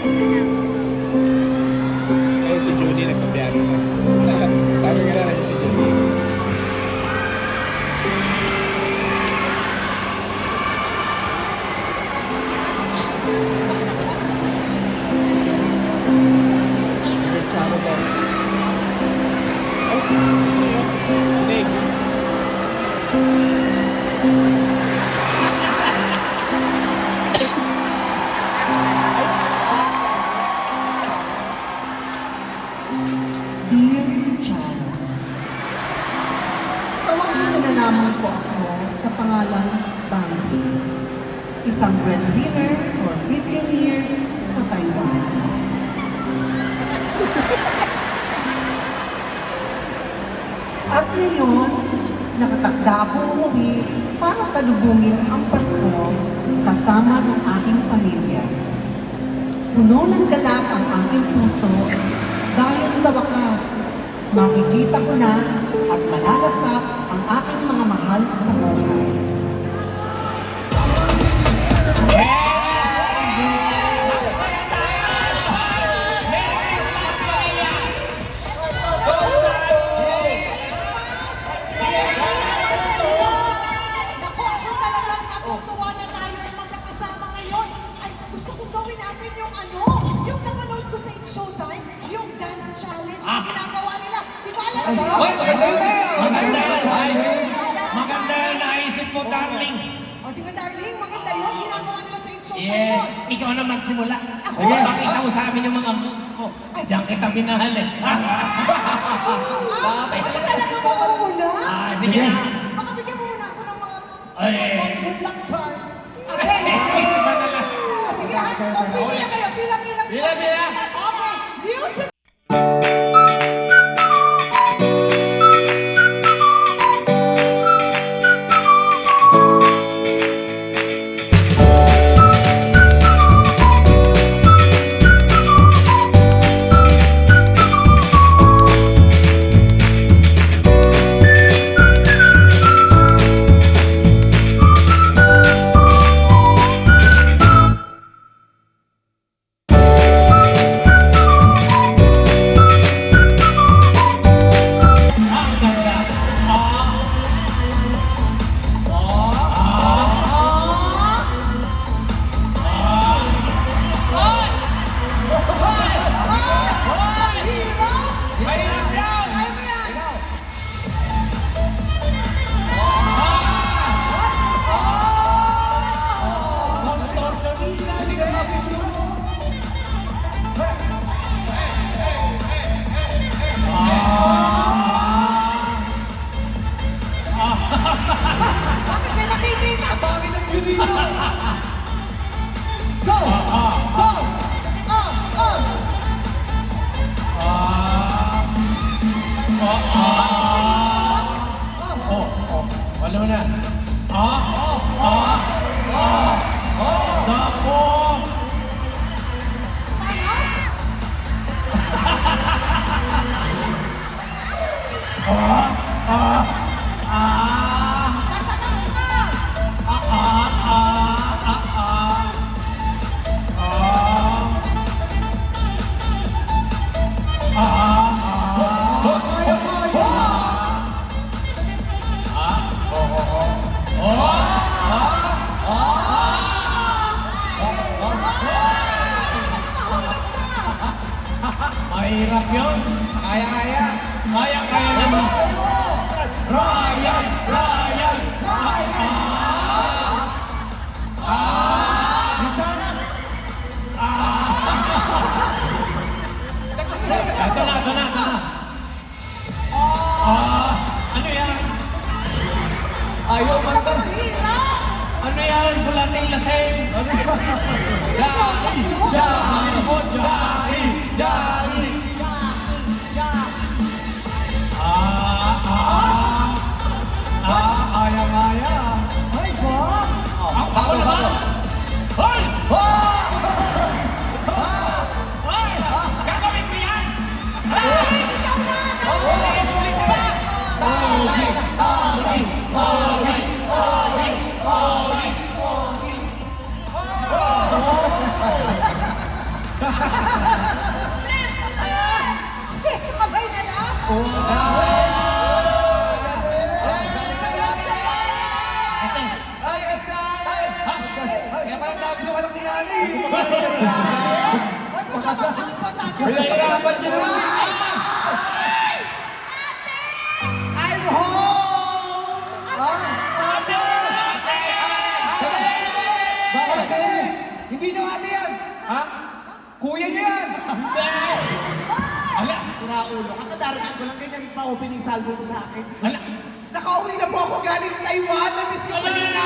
Ayun si Judy nagpapiano na. Sabi nga na si Judy. Nagpapiano daw. Nick. Dear Charo, tawagin niyo na lamang po ako sa pangalang Bambi, isang breadwinner for 15 years sa Taiwan. At ngayon, nakatakda akong umuwi para salubungin ang Pasko kasama ng aking pamilya. Puno ng galak ang aking puso dahil sa wakas, makikita ko na at malalasap ang aking mga mahal sa buhay. Naku, ako talagang natutuwa na tayo ay magkakasama ngayon. Ay, gusto kong gawin natin yung yung napanood ko sa It's Showtime, yung dance challenge na ginagawa nila. Di ba alam niyo? Hoy, maganda yan! Maganda yan! Maganda yan, naisip mo, darling. O, di ba darling, maganda yun. Ginagawa nila sa It's Showtime Yes, yun. ikaw na magsimula. Ako? Sige, pakita mo sa amin yung mga moves mo. Diyan kita minahal eh. Ako talaga mauuna. Sige na. Baka bigyan mo muna ako ng mga Ay. good luck charm. Okay. Iba na lang. Sige ha, o pila kayo, pila. Pila. Okay, music. Ang ganda. Mahirap yan. Bakit may nakikita? Ang dami ng video. Go! Go! Alam mo na. Dako! Nasaan ka? Mahirap yun. Kaya. Kaya naman. Ryan! Ito na. Ano yan? Ayaw man ba? Ano yan? Bulating lasing? Jari! Aya. Ay, Bob! Ako naman! Hoy! Gagawin ko yan! Ay, ikaw na! Ulit pa! Pasko. Ay, atay! Kaya pala dami naman ang kinani. Ay, masama ang patata. Nahihirapan din naman. I'm home! Bakit? Hindi niyo ate yan. Ha? Kuya niyo yan. Ala, Sira ulo, kakadarating ko lang ganyan pa opening salvo mo sa akin. ala. Nakauwi na po ako galing Taiwan. Na-miss ko kayo na!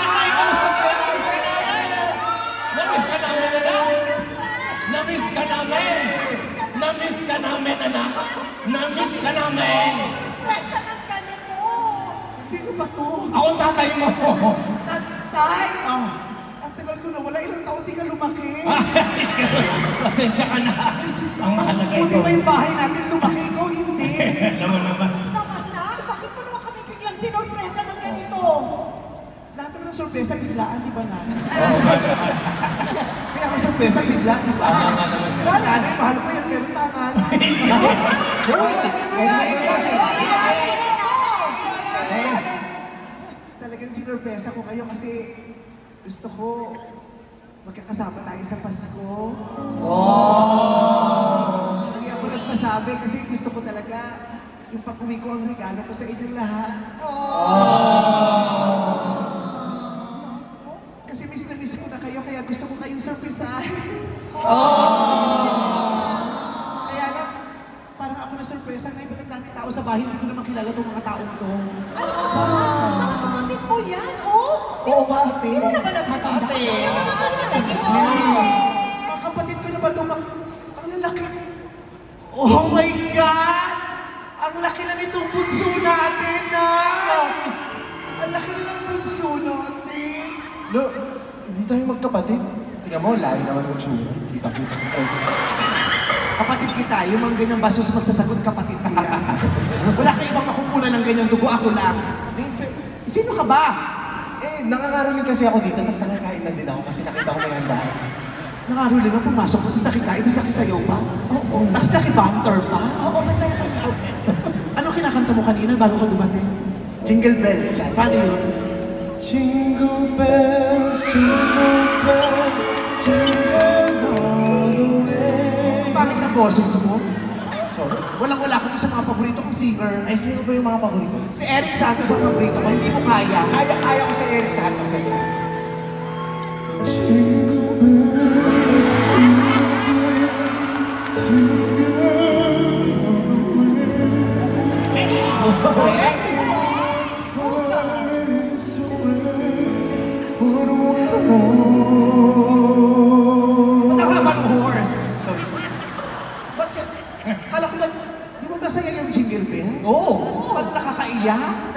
Namiss ka namin, anak. Namiss ka namin. Namiss ka namin, anak. Namiss ka namin. Presa ng ganito. Sino ba to? Ako ang tatay mo. Tatay! Ang tagal ko na wala. Ilang taon di ka lumaki. Pasensya ka na. Ang mahalaga Buti ito. pa yung bahay natin lumaki. Ikaw hindi. Naman. Naman na, bakit mo naman kami biglang sinurpresa ng ganito? Lahat naman ng sorpresa biglaan, di ba na? Kaya ako sorpresa bigla, di ba? Kasi nanay, mahal ko yan, pero tama na. Talagang sinurpresa ko kayo kasi gusto ko magkakasama tayo sa Pasko. Hindi ako nagpasabi kasi gusto ko talaga yung pag-uwi ko ang regalo ko sa inyong lahat. Kasi miss na miss ko na kayo, kaya gusto ko kayong surprisahin. Kaya lang, parang ako na surpresa na iba't ang daming tao sa bahay, hindi ko naman kilala itong mga taong to. Ano ba? Mga kapatid mo yan, oh? Oo ba, ate? Hindi mo naman naghatanda. Mga kapatid ko na ba itong ang lalaki? Oh my God! Ang laki na nitong bunso natin, na! Ang laki na ng bunso natin. No, hindi tayo magkapatid. Tingnan mo, layo naman ang tsura. Kita-kita ko. Kapatid kita, yung mga ganyang basos magsasagot, kapatid ko yan. Wala kang ibang makukunan ng ganyang dugo, ako lang. Sino ka ba? Eh, nangangaroling kasi ako dito, tapos nakakain na din ako kasi nakita ko may handaan. Nangaruli na pumasok mo, tapos nakikain, tapos nakisayaw pa? Oo. Tapos nakibanter pa? Oo, masaya ka na. Ano kinakanta mo kanina bago ka dumating? Jingle bells. Paano yun? Jingle bells, jingle all the way. Bakit ang boses mo? Sorry. Walang-wala ka doon sa mga paborito kong singer. Ay, sino ba yung mga paborito? Si Eric Santos ang paborito ko, hindi mo kaya. Kaya ko si Eric Santos. Jingle bells, jingle all the way. Ba't ang haba ng horse? Sorry. Ba't ka? Kala ko ba, di ba masaya yung jingle bells? Oo. Paano nakakaiyak?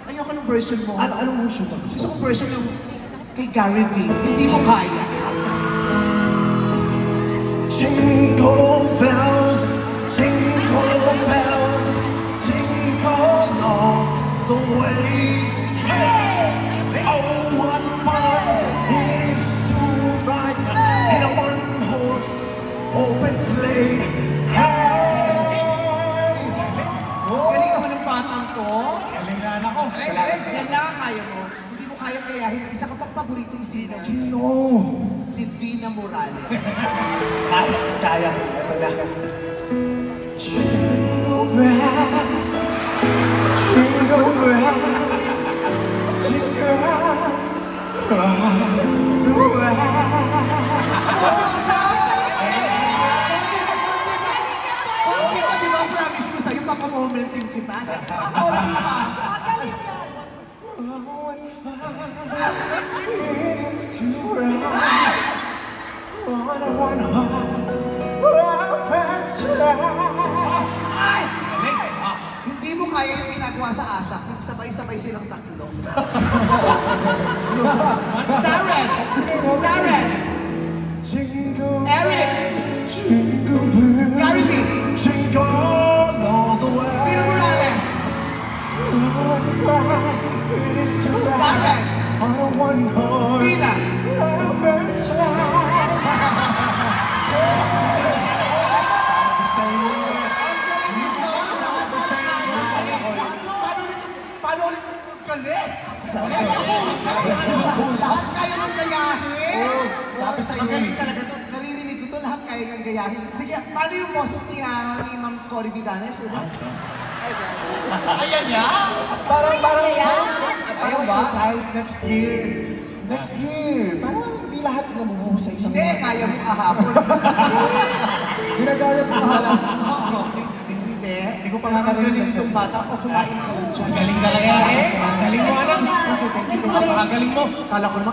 Ayoko ng version mo. Anong version ba Gusto kong version yung kay Gary V. Hindi mo kaya. Jingle bells, jingle bells, jingle all the way. Oh, what fun it is to ride in a one-horse open sleigh. Hey! Galing naman ng batang to. Kalingaan ako. Yan lang ang kaya mo. Hindi mo kaya kayahin. Isa ka pang paboritong singer. Sino? Si Vina Morales. Kaya. Ito na. Jingle bells, jingle bells, jingle all the way. Konti pa, di ba ang promise ko sa'yo, papamomentin kita. Konti pa. Magaling yan. What fun it is to ride on a one-horse open sleigh. Ay! Hindi mo kaya yung ginagawa sa asak, yung sabay-sabay silang tatlo. Darren! Darren! Jingle Eric! bells, jingle bells, Gary V! jingle all the way. Vina Morales! What fun it is to ride on a one-horse Vina! open sleigh. galing! Lahat kaya mong gayahin! sabi sa iyo. Magaling talaga to. Naririnig ko to, lahat kaya ngang gayahin. Sige, paano yung boses ni Ma'am Cory Vidanes? Ayan niya! Parang Ano ba? surprise next year. Next year. Parang hindi lahat namubuho sa isang... Hindi, kaya mo kahapon. Ginagaya mo kahapon. Hindi. Hindi ko pa nga narinig itong bata o kumain ka lang siya. Galing talaga eh. Galing mo anak. Diyos ko, thank you. Napakagaling mo. Kala ko naman